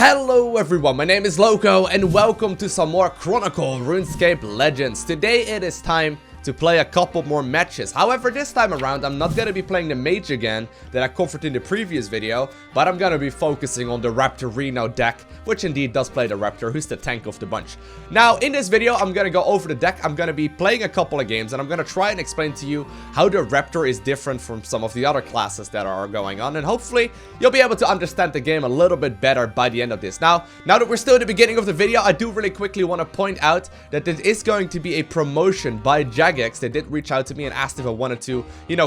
Hello everyone, my name is Lowko and welcome to some more Chronicle RuneScape Legends. Today it is time to play a couple more matches. However, this time around I'm not gonna be playing the mage again that I covered in the previous video, but I'm gonna be focusing on the Raptor Reno deck, which indeed does play the Raptor, who's the tank of the bunch. Now, in this video, I'm gonna go over the deck. I'm gonna be playing a couple of games, and I'm gonna try and explain to you how the Raptor is different from some of the other classes that are going on, and hopefully you'll be able to understand the game a little bit better by the end of this. Now that we're still at the beginning of the video, I do really quickly want to point out that it is going to be a promotion by Jagex. They did reach out to me and asked if I wanted to,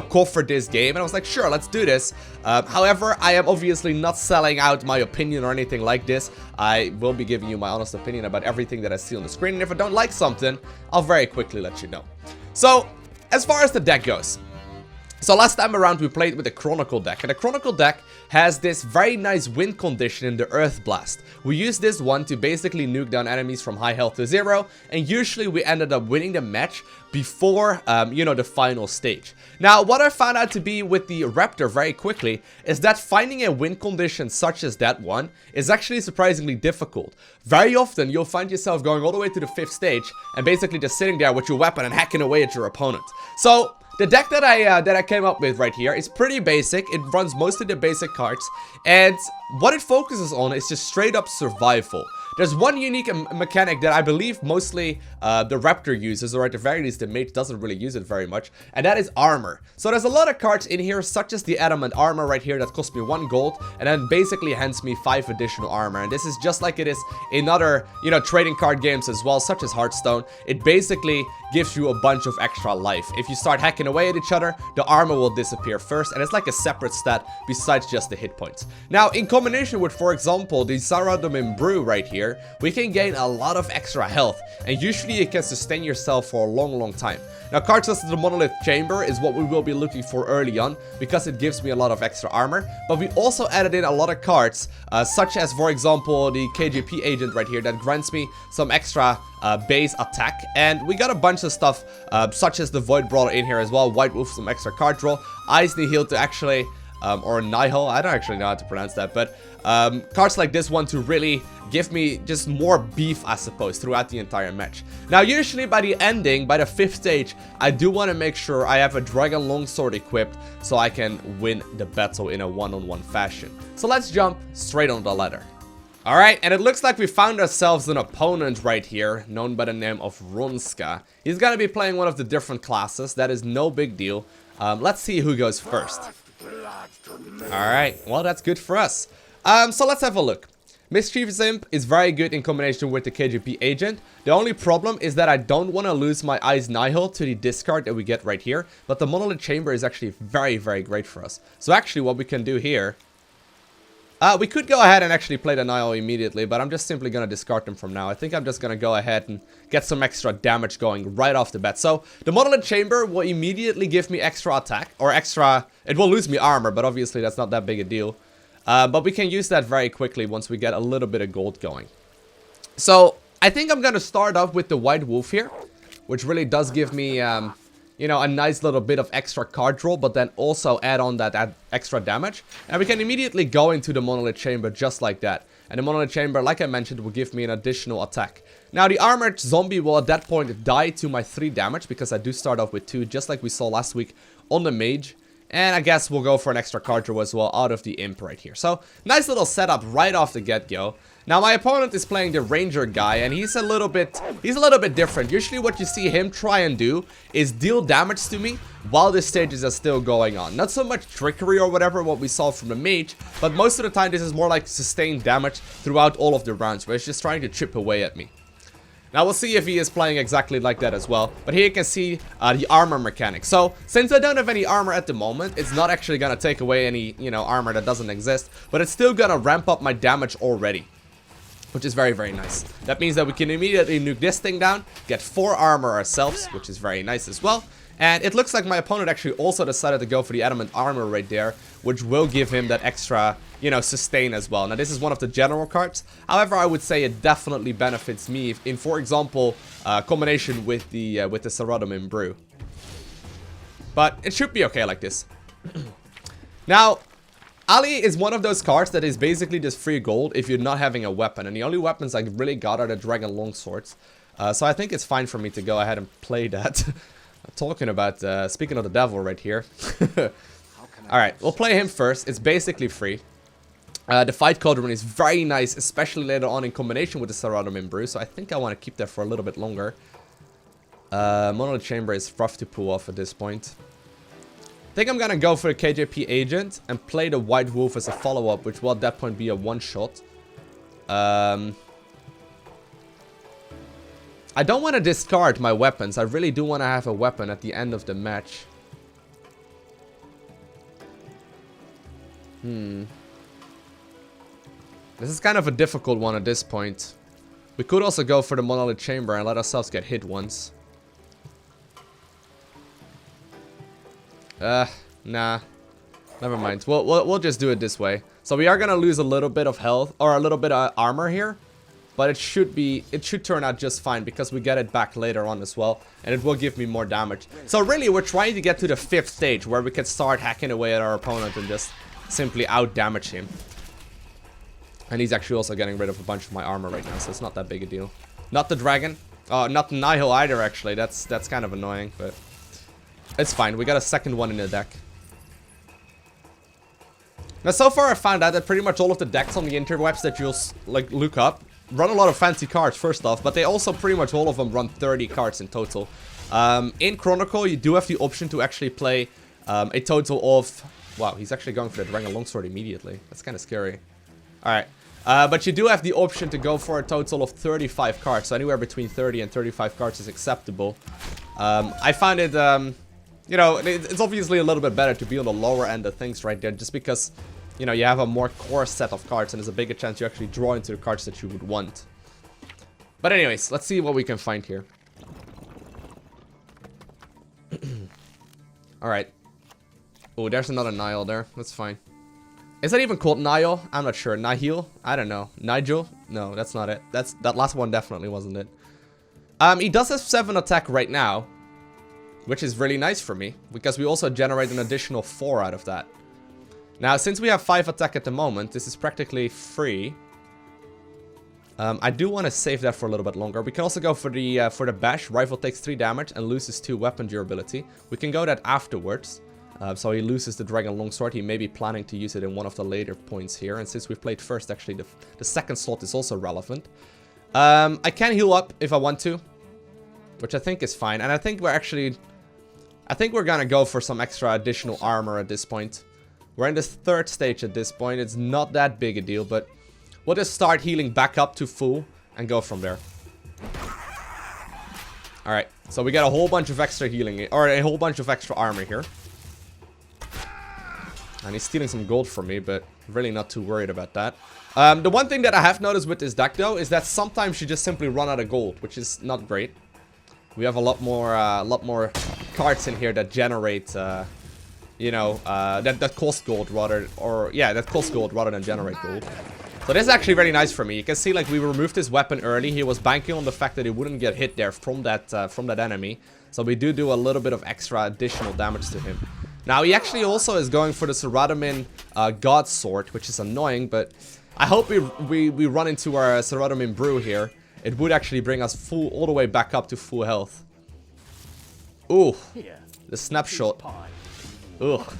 cover this game, and I was like, sure, let's do this. However, I am obviously not selling out my opinion or anything like this. I will be giving you my honest opinion about everything that I see on the screen, and if I don't like something, I'll very quickly let you know. So, as far as the deck goes, so last time around we played with the Chronicle deck, and the Chronicle deck has this very nice win condition in the Earth Blast. We use this one to basically nuke down enemies from high health to 0, and usually we ended up winning the match before, the final stage. Now, what I found out to be with the Raptor very quickly is that finding a win condition such as that one is actually surprisingly difficult. Very often, you'll find yourself going all the way to the 5th stage and basically just sitting there with your weapon and hacking away at your opponent. So the deck that I came up with right here is pretty basic. It runs most of the basic cards, and what it focuses on is just straight up survival. There's one unique mechanic that I believe mostly the Raptor uses, or at the very least the mage doesn't really use it very much, and that is armor. So there's a lot of cards in here, such as the Adamant Armour right here that cost me 1 gold, and then basically hands me 5 additional armor. And this is just like it is in other, trading card games as well, such as Hearthstone. It basically gives you a bunch of extra life. If you start hacking away at each other, the armor will disappear first, and it's like a separate stat besides just the hit points. Now, in combination with, for example, the Saradomin Brew right here, we can gain a lot of extra health, and usually you can sustain yourself for a long time. Now, cards such as the Monolith Chamber is what we will be looking for early on, because it gives me a lot of extra armor, but we also added in a lot of cards, such as, for example, the KGP Agent right here that grants me some extra base attack, and we got a bunch of stuff, such as the Void Brawler in here as well, White Wolf, some extra card draw, Nihil to actually, or Nihil, I don't actually know how to pronounce that, but cards like this one to really give me just more beef, I suppose, throughout the entire match. Now, usually by the ending, by the 5th stage, I do want to make sure I have a Dragon Longsword equipped so I can win the battle in a one-on-one fashion. So let's jump straight on the ladder. Alright, and it looks like we found ourselves an opponent right here, known by the name of Runska. He's gonna be playing one of the different classes, that is no big deal. Let's see who goes first. Alright, well, that's good for us. So let's have a look. Mischievous Imp is very good in combination with the KGP Agent. The only problem is that I don't want to lose my Nihil to the discard that we get right here, but the Monolith Chamber is actually very great for us. So actually what we can do here, we could go ahead and actually play the Nihil immediately, but I'm just simply going to discard them from now. I think I'm just going to go ahead and get some extra damage going right off the bat. So the Monolith Chamber will immediately give me extra attack, or extra, it will lose me armor, but obviously that's not that big a deal. But we can use that very quickly once we get a little bit of gold going. So I think I'm going to start off with the White Wolf here, which really does give me, a nice little bit of extra card draw, but then also add on that extra damage. And we can immediately go into the Monolith Chamber just like that. And the Monolith Chamber, like I mentioned, will give me an additional attack. Now, the Armoured Zombie will at that point die to my 3 damage, because I do start off with 2, just like we saw last week on the Mage. And I guess we'll go for an extra card draw as well out of the Imp right here. So, nice little setup right off the get-go. Now, my opponent is playing the Ranger guy, and he's a little bit different. Usually what you see him try and do is deal damage to me while the stages are still going on. Not so much trickery or whatever, what we saw from the Mage, but most of the time this is more like sustained damage throughout all of the rounds, where he's just trying to chip away at me. Now, we'll see if he is playing exactly like that as well. But here you can see the armor mechanic. So, since I don't have any armor at the moment, it's not actually going to take away any, armor that doesn't exist. But it's still going to ramp up my damage already, which is very nice. That means that we can immediately nuke this thing down, get 4 armor ourselves, which is very nice as well. And it looks like my opponent actually also decided to go for the Adamant Armour right there, which will give him that extra, sustain as well. Now, this is one of the general cards. However, I would say it definitely benefits me in, for example, combination with the Saradomin Brew. But it should be okay like this. Now, Ali is one of those cards that is basically just free gold if you're not having a weapon. And the only weapons I really got are the Dragon Longswords. So I think it's fine for me to go ahead and play that. I'm talking about, speaking of the devil right here. Alright, we'll play him first. It's basically free. The fight Cauldron is very nice, especially later on in combination with the Saradomin Brew. So I think I want to keep that for a little bit longer. Monolith Chamber is rough to pull off at this point. I think I'm gonna go for the KGP Agent and play the White Wolf as a follow-up, which will at that point be a one-shot. I don't want to discard my weapons. I really do want to have a weapon at the end of the match. This is kind of a difficult one at this point. We could also go for the Monolith Chamber and let ourselves get hit once. Nah. Never mind. We'll just do it this way. So we are gonna lose a little bit of health, or a little bit of armor here. But it should turn out just fine because we get it back later on as well. And it will give me more damage. So really, we're trying to get to the 5th stage where we can start hacking away at our opponent and just simply out-damage him. And he's actually also getting rid of a bunch of my armor right now, so it's not that big a deal. Not the dragon. Not the Nihil either, actually. That's kind of annoying, but it's fine. We got a second one in the deck. Now, so far I found out that pretty much all of the decks on the interwebs that you'll like look up run a lot of fancy cards, first off, but they also pretty much all of them run 30 cards in total. In Chronicle, you do have the option to actually play a total of... Wow, he's actually going for the Dragon Longsword immediately. That's kind of scary. Alright. But you do have the option to go for a total of 35 cards. So anywhere between 30 and 35 cards is acceptable. I find it, you know, it's obviously a little bit better to be on the lower end of things right there. Just because, you know, you have a more core set of cards and there's a bigger chance you actually draw into the cards that you would want. But anyways, let's see what we can find here. Alright. Oh, there's another Nihil there. That's fine. Is that even called Nihil? I'm not sure. Nihil? I don't know. Nigel? No, that's not it. That last one definitely wasn't it. He does have 7 attack right now, which is really nice for me, because we also generate an additional 4 out of that. Now, since we have 5 attack at the moment, this is practically free. I do want to save that for a little bit longer. We can also go for the bash. Rifle takes 3 damage and loses 2 weapon durability. We can go that afterwards. So he loses the Dragon Longsword. He may be planning to use it in one of the later points here. And since we've played first, actually, the second slot is also relevant. I can heal up if I want to, which I think is fine. And I think we're actually... I think we're gonna go for some extra additional armor at this point. We're in the 3rd stage at this point. It's not that big a deal, but we'll just start healing back up to full and go from there. Alright, so we get a whole bunch of extra healing, or a whole bunch of extra armor here. And he's stealing some gold from me, but really not too worried about that. The one thing that I have noticed with this deck, though, is that sometimes you just simply run out of gold, which is not great. We have a lot more cards in here that generate, you know, that cost gold rather, or yeah, that cost gold rather than generate gold. So this is actually very nice for me. You can see, like, we removed his weapon early. He was banking on the fact that he wouldn't get hit there from that enemy. So we do a little bit of extra additional damage to him. Now, he actually also is going for the Saradomin God Sword, which is annoying, but I hope we run into our Saradomin Brew here. It would actually bring us all the way back up to full health. Ooh, the snapshot. Ugh.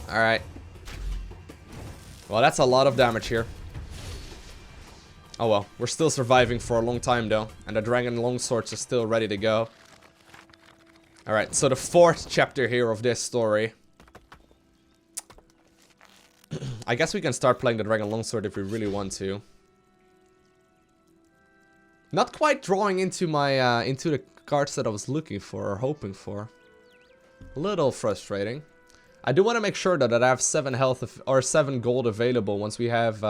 Alright. Well, that's a lot of damage here. Oh well, we're still surviving for a long time though, and the Dragon Longswords are still ready to go. Alright, so the 4th chapter here of this story. I guess we can start playing the Dragon Longsword if we really want to. Not quite drawing into my into the cards that I was looking for or hoping for. A little frustrating. I do want to make sure that I have 7 health or 7 gold available once we have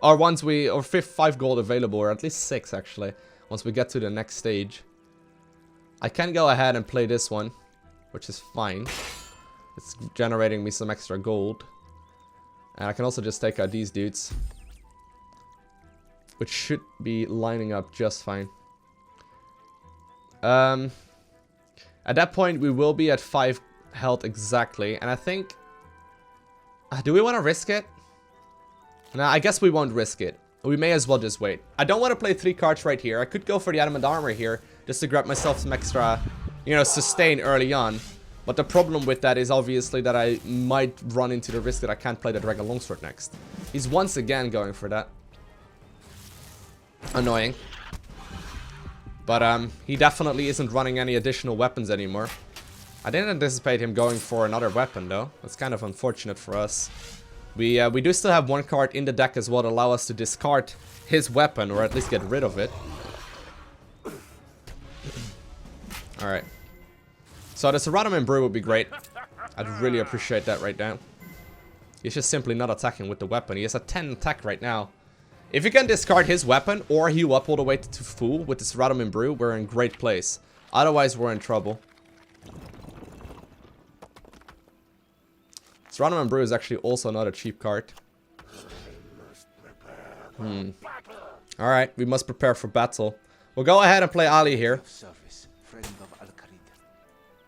or 5 gold available, or at least 6 actually, once we get to the next stage. I can go ahead and play this one, which is fine. It's generating me some extra gold. And I can also just take out these dudes, which should be lining up just fine. At that point, we will be at 5 health exactly. And I think Do we want to risk it? Nah, I guess we won't risk it. We may as well just wait. I don't want to play 3 cards right here. I could go for the Adamant Armour here, just to grab myself some extra, you know, sustain early on. But the problem with that is obviously that I might run into the risk that I can't play the Dragon Longsword next. He's once again going for that. Annoying. But he definitely isn't running any additional weapons anymore. I didn't anticipate him going for another weapon though. That's kind of unfortunate for us. We do still have 1 card in the deck as well to allow us to discard his weapon, or at least get rid of it. Alright. So the Saradomin Brew would be great. I'd really appreciate that right now. He's just simply not attacking with the weapon. He has a 10 attack right now. If you can discard his weapon or heal up all the way to full with the Saradomin Brew, we're in great place. Otherwise, we're in trouble. Saradomin Brew is actually also not a cheap card. Alright, we must prepare for battle. We'll go ahead and play Ali here.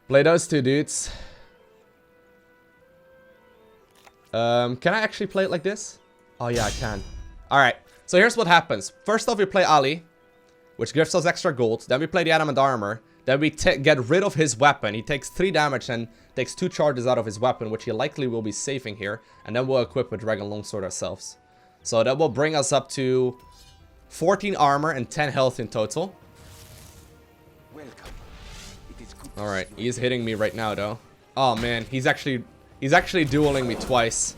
Play those 2 dudes. Can I actually play it like this? Oh yeah, I can. Alright, so here's what happens. First off, we play Ali, which gives us extra gold. Then we play the Adamant Armour. Then we get rid of his weapon. He takes 3 damage and takes 2 charges out of his weapon, which he likely will be saving here. And then we'll equip a Dragon Longsword ourselves. So that will bring us up to 14 armor and 10 health in total. Alright, he's hitting me right now though. Oh man, he's actually dueling me twice.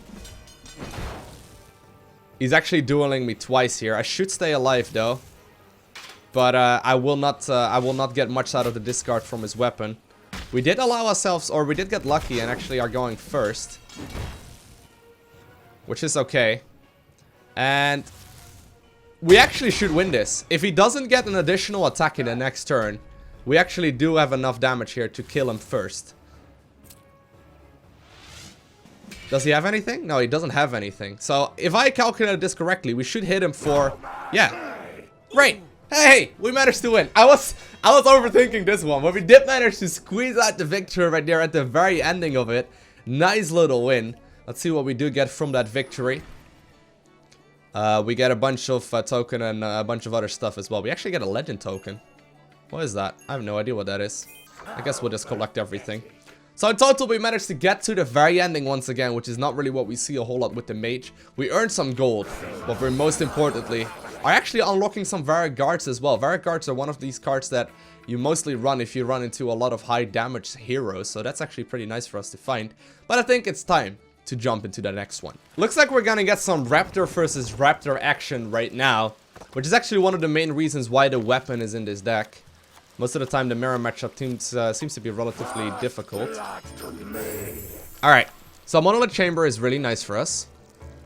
He's actually dueling me twice here. I should stay alive though. But I will not get much out of the discard from his weapon. We did allow ourselves, or we did get lucky and actually are going first. Which is okay. And we actually should win this. If he doesn't get an additional attack in the next turn, we actually do have enough damage here to kill him first. Does he have anything? No, he doesn't have anything. So, if I calculated this correctly, we should hit him for... Yeah. Great. Hey, we managed to win. I was overthinking this one, but we did manage to squeeze out the victory right there at the very ending of it. Nice little win. Let's see what we do get from that victory. We get a bunch of token and a bunch of other stuff as well. We actually get a legend token. What is that? I have no idea what that is. I guess we'll just collect everything. So in total, we managed to get to the very ending once again, which is not really what we see a whole lot with the mage. We earned some gold, but we're most importantly are actually unlocking some Varied Guards as well. Varied Guards are one of these cards that you mostly run if you run into a lot of high damage heroes, so that's actually pretty nice for us to find. But I think it's time to jump into the next one. Looks like we're gonna get some Raptor versus Raptor action right now, which is actually one of the main reasons why the weapon is in this deck. Most of the time the mirror matchup seems to be relatively difficult. Alright, so Monolith Chamber is really nice for us.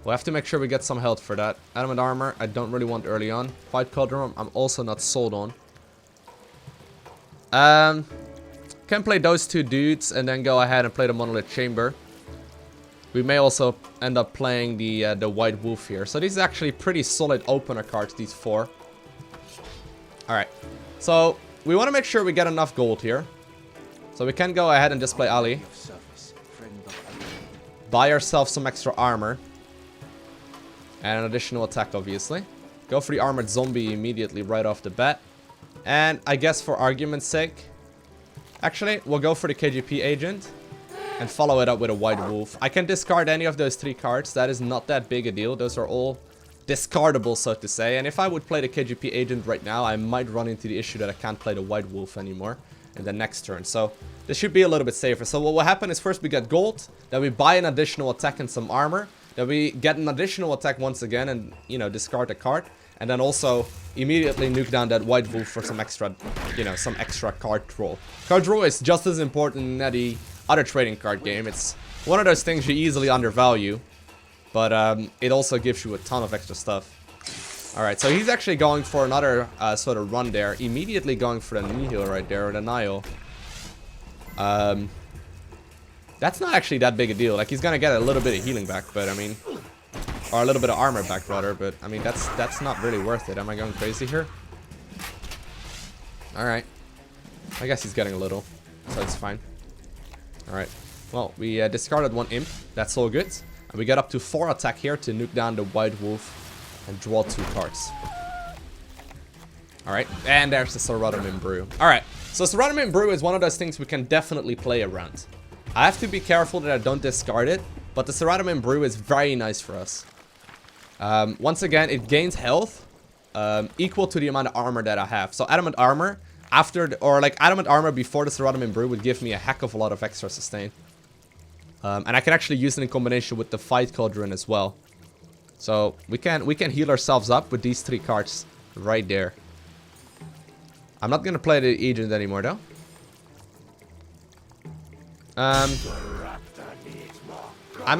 We'll have to make sure we get some health for that. Adamant Armour, I don't really want early on. Fight Cauldron, I'm also not sold on. Can play those 2 dudes and then go ahead and play the Monolith Chamber. We may also end up playing the White Wolf here. So these are actually pretty solid opener cards, these 4. Alright, so we want to make sure we get enough gold here. So we can go ahead and just play Ali. Buy ourselves some extra armor. And an additional attack, obviously. Go for the Armoured Zombie immediately right off the bat. And I guess for argument's sake, actually, we'll go for the KGP Agent. And follow it up with a White Wolf. I can discard any of those 3 cards. That is not that big a deal. Those are all discardable, so to say. And if I would play the KGP Agent right now, I might run into the issue that I can't play the White Wolf anymore in the next turn. So this should be a little bit safer. So what will happen is first we get gold, then we buy an additional attack and some armor, then we get an additional attack once again and, you know, discard a card, and then also immediately nuke down that White Wolf for some extra, you know, some extra card draw. Card draw is just as important in any other trading card game. It's one of those things you easily undervalue. But it also gives you a ton of extra stuff. Alright, so he's actually going for another sort of run there. Immediately going for the Nihil right there, or the Nihil. That's not actually that big a deal. Like, he's gonna get a little bit of healing back, but I mean... Or a little bit of armor back, rather, but I mean, that's not really worth it. Am I going crazy here? Alright. I guess he's getting a little, so it's fine. Alright. Well, we discarded 1 imp. That's all good. And we get up to 4 attack here to nuke down the White Wolf and draw 2 cards. Alright, and there's the Saradomin Brew. Alright, so Saradomin Brew is one of those things we can definitely play around. I have to be careful that I don't discard it, but the Saradomin Brew is very nice for us. Once again, it gains health equal to the amount of armor that I have. So Adamant Armour, Adamant Armour before the Saradomin Brew would give me a heck of a lot of extra sustain. And I can actually use it in combination with the Fight Cauldron as well. So we can heal ourselves up with these 3 cards right there. I'm not gonna play the agent anymore though. I'm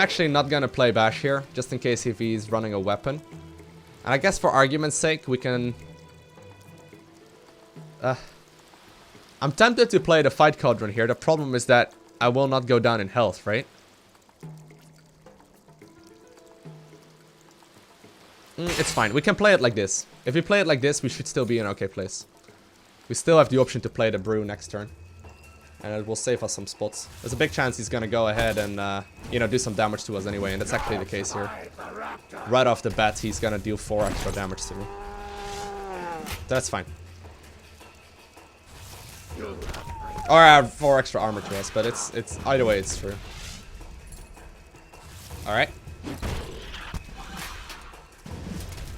actually not gonna play Bash here, just in case if he's running a weapon. And I guess for argument's sake, we can... I'm tempted to play the Fight Cauldron here. The problem is that I will not go down in health, right? It's fine. We can play it like this. If we play it like this, we should still be in an okay place. We still have the option to play the Brew next turn. And it will save us some spots. There's a big chance he's gonna go ahead and, you know, do some damage to us anyway. And that's actually the case here. Right off the bat, he's gonna deal 4 extra damage to me. That's fine. Or 4 extra armor to us, but it's either way, it's true. Alright.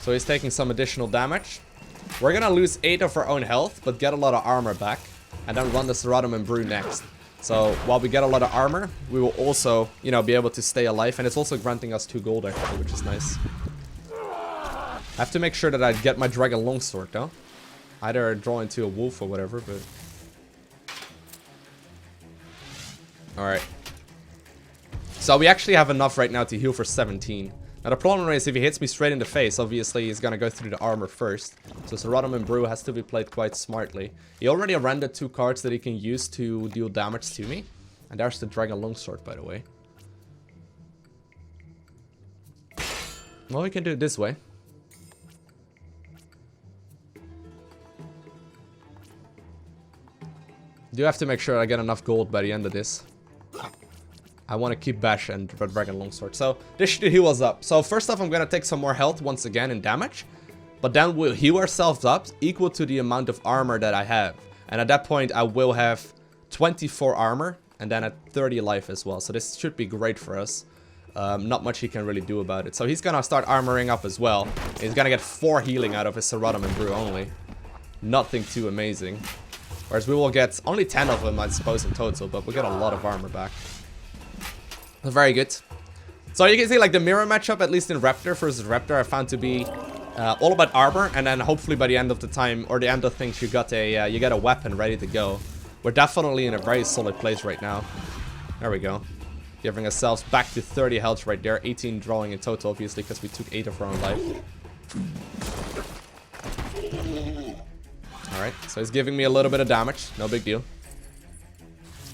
So he's taking some additional damage. We're gonna lose 8 of our own health, but get a lot of armor back. And then run the Saradomin Brew next. So while we get a lot of armor, we will also, you know, be able to stay alive. And it's also granting us 2 gold actually, which is nice. I have to make sure that I get my Dragon Longsword though. Either draw into a wolf or whatever, but... Alright. So we actually have enough right now to heal for 17. Now the problem is if he hits me straight in the face, obviously he's gonna go through the armor first. So Saradomin Brew has to be played quite smartly. He already rendered 2 cards that he can use to deal damage to me. And there's the Dragon Longsword, by the way. Well, we can do it this way. Do have to make sure I get enough gold by the end of this. I want to keep Bash and Red Dragon Longsword. So this should heal us up. So first off, I'm going to take some more health once again and damage. But then we'll heal ourselves up equal to the amount of armor that I have. And at that point, I will have 24 armor and then at 30 life as well. So this should be great for us. Not much he can really do about it. So he's going to start armoring up as well. He's going to get 4 healing out of his Saradomin Brew only. Nothing too amazing. Whereas we will get only 10 of them, I suppose, in total. But we'll get a lot of armor back. Very good. So you can see like the mirror matchup, at least in Raptor versus Raptor, I found to be all about armor, and then hopefully by the end of the time or the end of things, you got a weapon ready to go. We're definitely in a very solid place right now. There we go. Giving ourselves back to 30 health right there, 18 drawing in total, obviously, because we took 8 of our own life. All right, so he's giving me a little bit of damage, no big deal.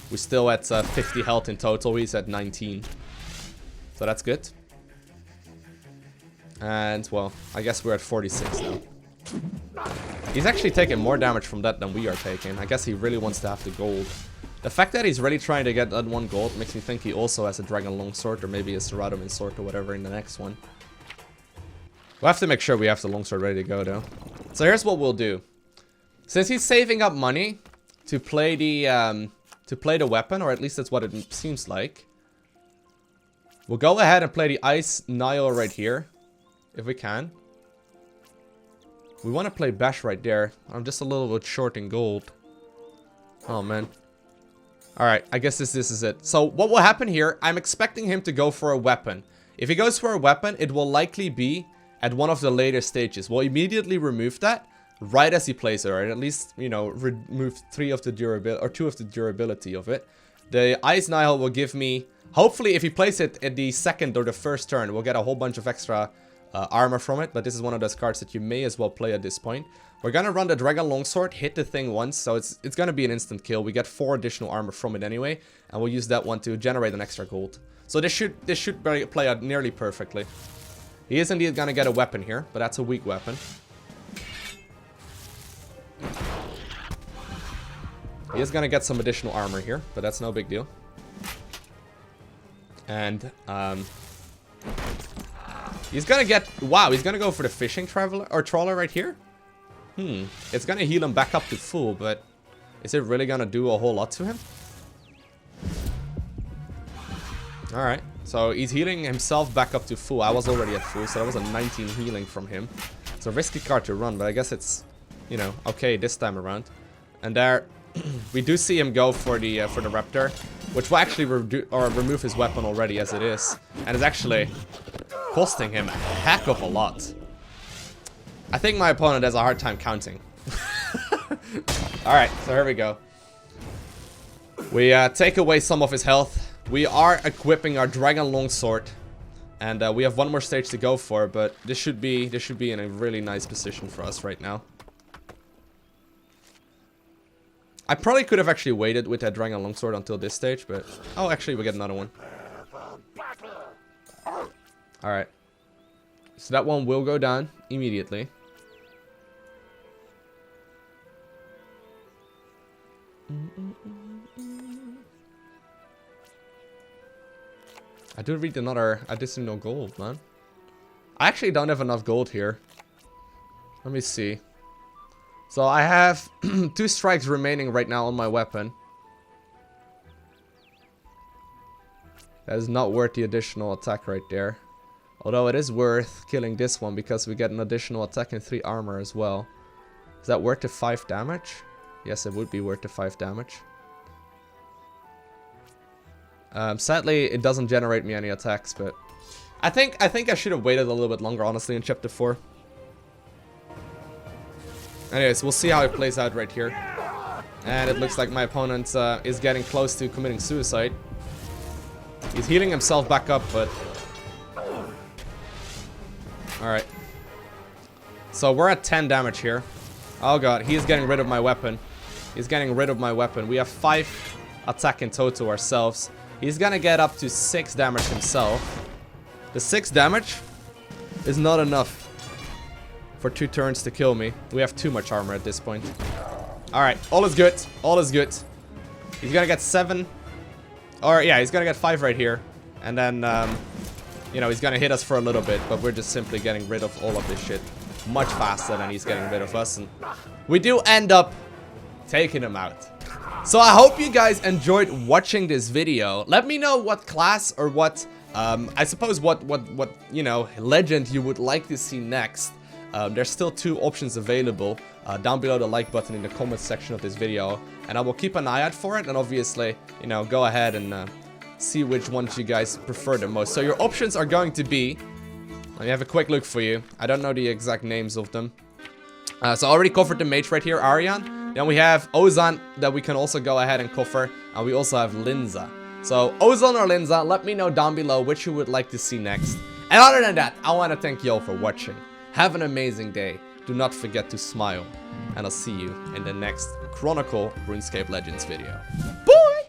We're still at 50 health in total. He's at 19. So that's good. And, well, I guess we're at 46 now. He's actually taking more damage from that than we are taking. I guess he really wants to have the gold. The fact that he's really trying to get that 1 gold makes me think he also has a Dragon Longsword or maybe a Saradomin Sword or whatever in the next one. We'll have to make sure we have the Longsword ready to go, though. So here's what we'll do. Since he's saving up money to play the weapon, or at least that's what it seems like. We'll go ahead and play the Ice Nihil right here, if we can. We want to play Bash right there. I'm just a little bit short in gold. Oh, man. Alright, I guess this is it. So, what will happen here, I'm expecting him to go for a weapon. If he goes for a weapon, it will likely be at one of the later stages. We'll immediately remove that right as he plays it, or at least, you know, remove 2 of the durability of it. The Ice Nihil will give me, hopefully if he plays it in the second or the first turn, we'll get a whole bunch of extra armor from it, but this is one of those cards that you may as well play at this point. We're gonna run the Dragon Longsword, hit the thing once, so it's gonna be an instant kill. We get 4 additional armor from it anyway, and we'll use that one to generate an extra gold. So this should play out nearly perfectly. He is indeed gonna get a weapon here, but that's a weak weapon. He is gonna get some additional armor here, but that's no big deal. And He's gonna get... Wow, he's gonna go for the fishing traveler or trawler right here? It's gonna heal him back up to full, but... Is it really gonna do a whole lot to him? Alright, so he's healing himself back up to full. I was already at full, so that was a 19 healing from him. It's a risky card to run, but I guess it's, you know, okay this time around. And there, we do see him go for the Raptor, which will actually remove his weapon already as it is. And it's actually costing him a heck of a lot. I think my opponent has a hard time counting. Alright, so here we go. We take away some of his health. We are equipping our Dragon Longsword. And we have one more stage to go for, but this should be in a really nice position for us right now. I probably could have actually waited with that Dragon Longsword until this stage, but... Oh, actually, we get another one. Alright. So that one will go down immediately. I do read another additional gold, man. I actually don't have enough gold here. Let me see. So I have 2 strikes remaining right now on my weapon. That is not worth the additional attack right there. Although it is worth killing this one because we get an additional attack and 3 armor as well. Is that worth the 5 damage? Yes, it would be worth the 5 damage. Sadly, it doesn't generate me any attacks, but I think I should have waited a little bit longer, honestly, in chapter 4. Anyways, we'll see how it plays out right here. And it looks like my opponent is getting close to committing suicide. He's healing himself back up, but... Alright. So we're at 10 damage here. Oh god, he is getting rid of my weapon. He's getting rid of my weapon. We have 5 attack in total ourselves. He's gonna get up to 6 damage himself. The 6 damage is not enough for 2 turns to kill me. We have too much armor at this point. Alright, all is good. All is good. He's gonna get 7. Or, yeah, he's gonna get 5 right here. And then, you know, he's gonna hit us for a little bit. But we're just simply getting rid of all of this shit much faster than he's getting rid of us. And we do end up taking him out. So I hope you guys enjoyed watching this video. Let me know what class or what, I suppose what, you know, legend you would like to see next. There's still 2 options available down below the like button in the comment section of this video. And I will keep an eye out for it and obviously, you know, go ahead and see which ones you guys prefer the most. So your options are going to be, let me have a quick look for you. I don't know the exact names of them. So I already covered the mage right here, Arian. Then we have Ozan that we can also go ahead and cover. And we also have Linza. So Ozan or Linza, let me know down below which you would like to see next. And other than that, I want to thank you all for watching. Have an amazing day. Do not forget to smile. And I'll see you in the next Chronicle RuneScape Legends video. Boom!